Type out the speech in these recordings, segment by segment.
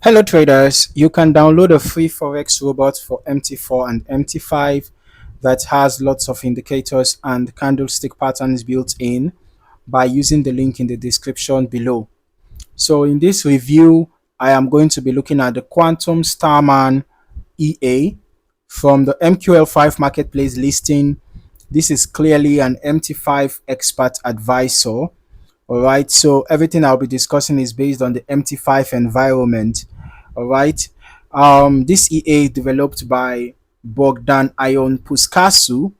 Hello traders, you can download a free Forex robot for MT4 and MT5 that has lots of indicators and candlestick patterns built in by using the link in the description below. So in this review, I am going to be looking at the Quantum StarMan EA from the MQL5 Marketplace listing. This is clearly an MT5 expert advisor. All right, so everything I'll be discussing is based on the MT5 environment. All right, this EA developed by Bogdan Ion Puskasu,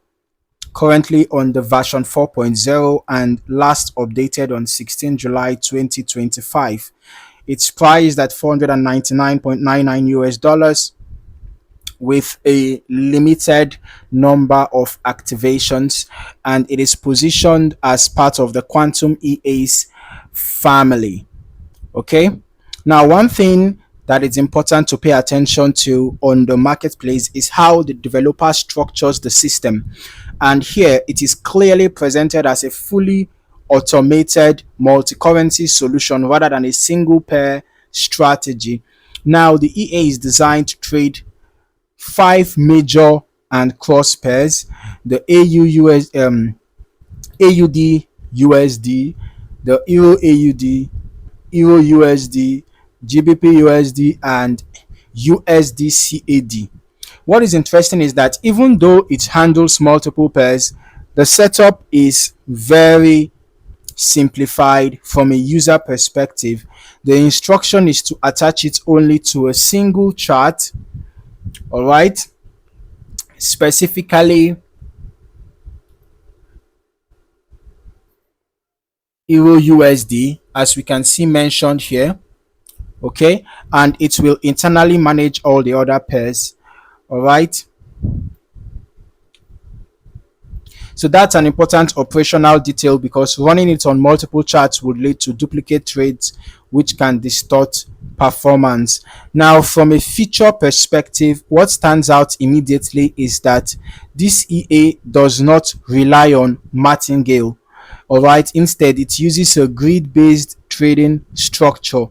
currently on the version 4.0 and last updated on 16 July 2025. It's priced at 499.99 US dollars with a limited number of activations, and it is positioned as part of the Quantum EA's family. Okay, now one thing that is important to pay attention to on the marketplace is how the developer structures the system, and here it is clearly presented as a fully automated multi-currency solution rather than a single pair strategy. Now the EA is designed to trade five major and cross pairs: the AUD USD, the Euro AUD, Euro USD, GBPUSD, and USDCAD. What is interesting is that even though it handles multiple pairs, the setup is very simplified from a user perspective. The instruction is to attach it only to a single chart. All right, specifically Euro USD, as we can see mentioned here. Okay, and it will internally manage all the other pairs. All right, so that's an important operational detail because running it on multiple charts would lead to duplicate trades, which can distort performance. Now, from a feature perspective, what stands out immediately is that this EA does not rely on Martingale. All right, instead, it uses a grid based trading structure.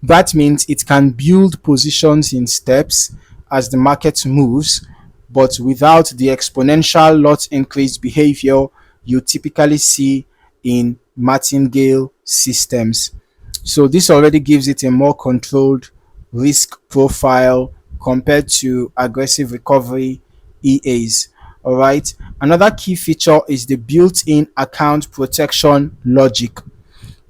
That means it can build positions in steps as the market moves, but without the exponential lot increase behavior you typically see in Martingale systems. So this already gives it a more controlled risk profile compared to aggressive recovery EAs. All right. Another key feature is the built-in account protection logic.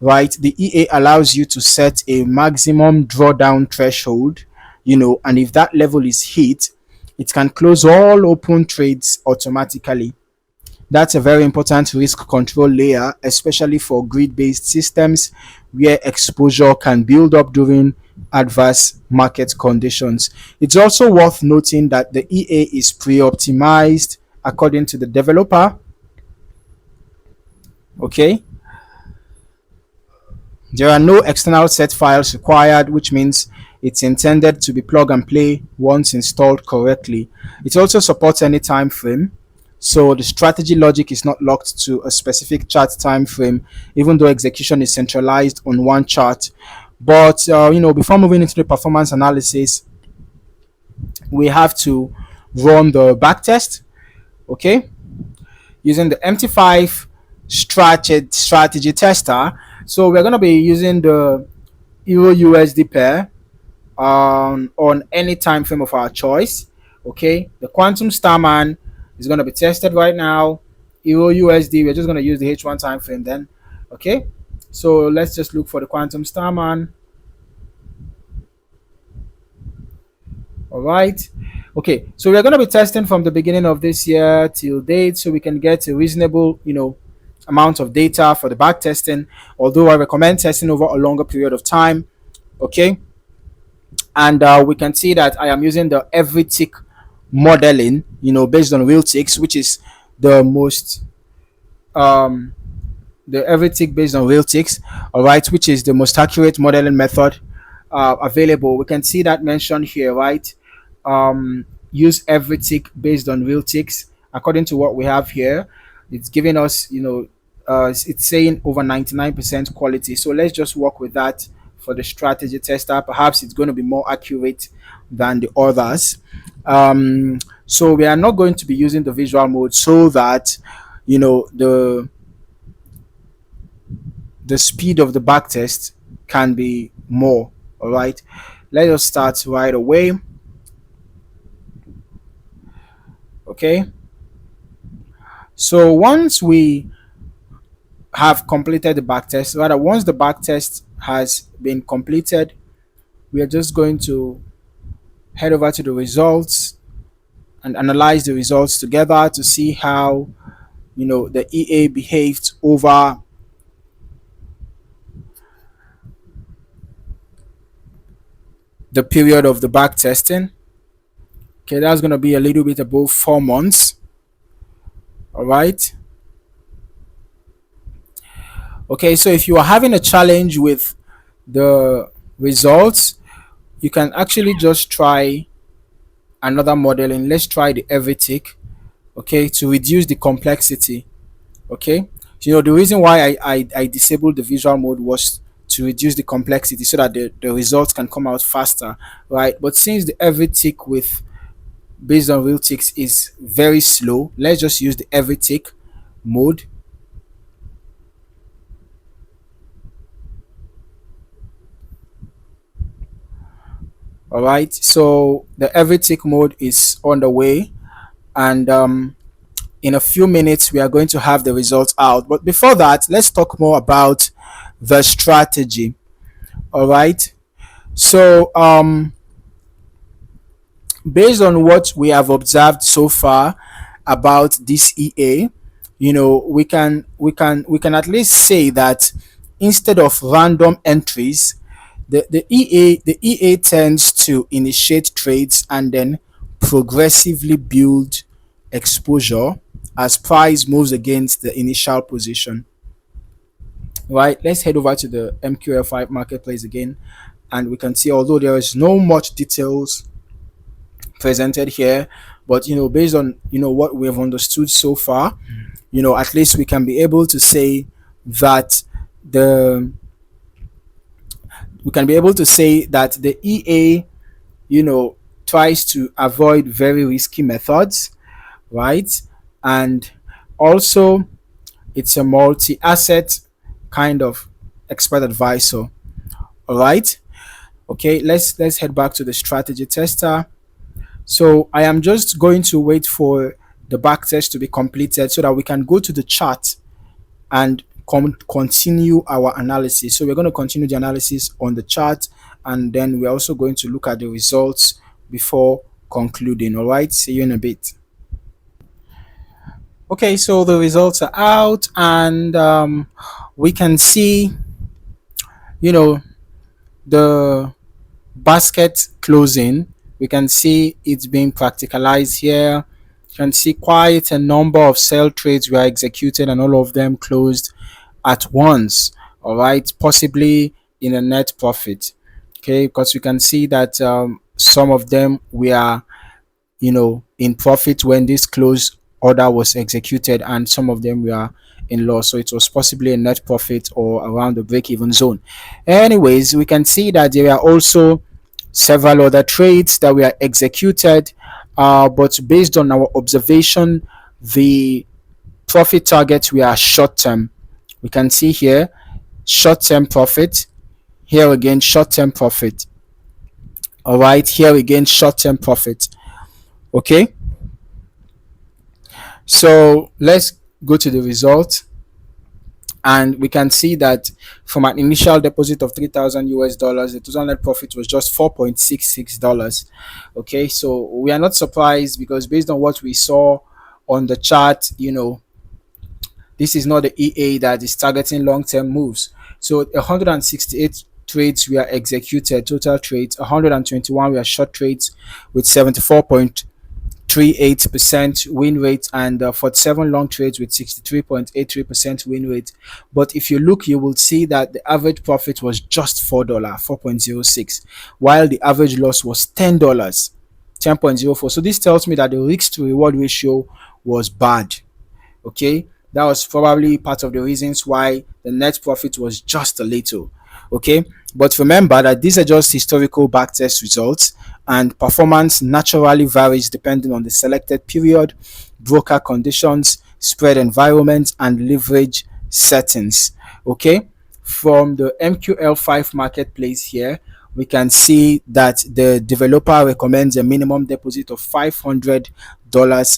Right, the EA allows you to set a maximum drawdown threshold, and if that level is hit, it can close all open trades automatically. That's a very important risk control layer, especially for grid-based systems where exposure can build up during adverse market conditions. It's also worth noting that the EA is pre-optimized according to the developer. Okay, there are no external set files required, which means it's intended to be plug and play once installed correctly. It also supports any time frame, so the strategy logic is not locked to a specific chart time frame, even though execution is centralized on one chart. But before moving into the performance analysis, we have to run the backtest. Okay, using the MT5 strategy tester. So we're going to be using the Euro USD pair on any time frame of our choice. Okay, the Quantum StarMan is going to be tested right now. Euro USD, we're just going to use the H1 time frame then. Okay, so let's just look for the Quantum StarMan. All right. Okay, so we're going to be testing from the beginning of this year till date, so we can get a reasonable, amount of data for the back testing, although I recommend testing over a longer period of time. Okay, and we can see that I am using the every tick modeling, based on real ticks, which is the most the every tick based on real ticks. All right, which is the most accurate modeling method available. We can see that mentioned here, right? Use every tick based on real ticks. According to what we have here, it's giving us, it's saying over 99% quality. So let's just work with that for the strategy tester. Perhaps it's going to be more accurate than the others. So we are not going to be using the visual mode so that the speed of the backtest can be more. All right, let us start right away. Okay, so once we have completed the backtest, rather once the backtest has been completed, we are just going to head over to the results and analyze the results together to see how the EA behaved over the period of the back testing. Okay, that's going to be a little bit above 4 months. All right. Okay, so if you are having a challenge with the results, you can actually just try another modeling. Let's try the every tick, okay, to reduce the complexity. Okay, the reason why I disabled the visual mode was to reduce the complexity so that the results can come out faster, right? But since the every tick with based on real ticks is very slow, let's just use the every tick mode. All right, so the every tick mode is on the way, and in a few minutes we are going to have the results out. But before that, let's talk more about the strategy. All right, so based on what we have observed so far about this EA, we can at least say that instead of random entries, the EA tends to initiate trades and then progressively build exposure as price moves against the initial position. Right, let's head over to the MQL5 Marketplace again, and we can see, although there is no much details presented here, but based on what we have understood so far, at least we can be able to say that the EA tries to avoid very risky methods, right? And also it's a multi-asset kind of expert advisor. All right, okay, let's head back to the strategy tester. So I am just going to wait for the back test to be completed so that we can go to the chart and continue our analysis. So we're going to continue the analysis on the chart, and then we're also going to look at the results before concluding. All right, see you in a bit. Okay, so the results are out, and we can see the basket closing. We can see it's being practicalized here. You can see quite a number of sell trades were executed, and all of them closed at once. All right, possibly in a net profit. Okay, because we can see that some of them were in profit when this close order was executed, and some of them were in loss, so it was possibly a net profit or around the break-even zone. Anyways, we can see that there are also several other trades that were executed, but based on our observation, the profit targets were short-term. We can see here short-term profit, here again short-term profit. All right, here again short-term profit. Okay, so let's go to the result, and we can see that from an initial deposit of $3,000, the total net profit was just $4.66. Okay, so we are not surprised, because based on what we saw on the chart, this is not the EA that is targeting long-term moves. So 168 trades were executed, total trades. 121 were short trades with 74.38% win rate, and 47 long trades with 63.83% win rate. But if you look, you will see that the average profit was just $4.06, while the average loss was $10.04. So this tells me that the risk to reward ratio was bad. Okay, that was probably part of the reasons why the net profit was just a little. Okay, but remember that these are just historical backtest results, and performance naturally varies depending on the selected period, broker conditions, spread environment, and leverage settings. Okay, from the MQL5 Marketplace here, we can see that the developer recommends a minimum deposit of $500,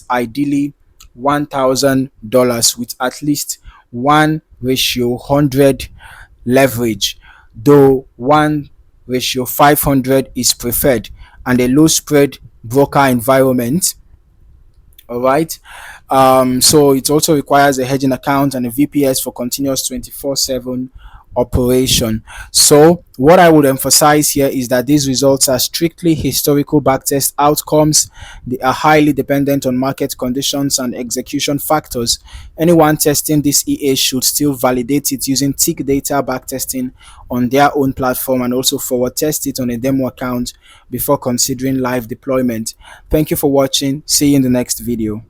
ideally $1,000, with at least 1:100 leverage, though 1:500 is preferred, and a low spread broker environment. All right. So it also requires a hedging account and a VPS for continuous 24/7 operation. So what I would emphasize here is that these results are strictly historical backtest outcomes. They are highly dependent on market conditions and execution factors. Anyone testing this EA should still validate it using tick data backtesting on their own platform, and also forward test it on a demo account before considering live deployment. Thank you for watching. See you in the next video.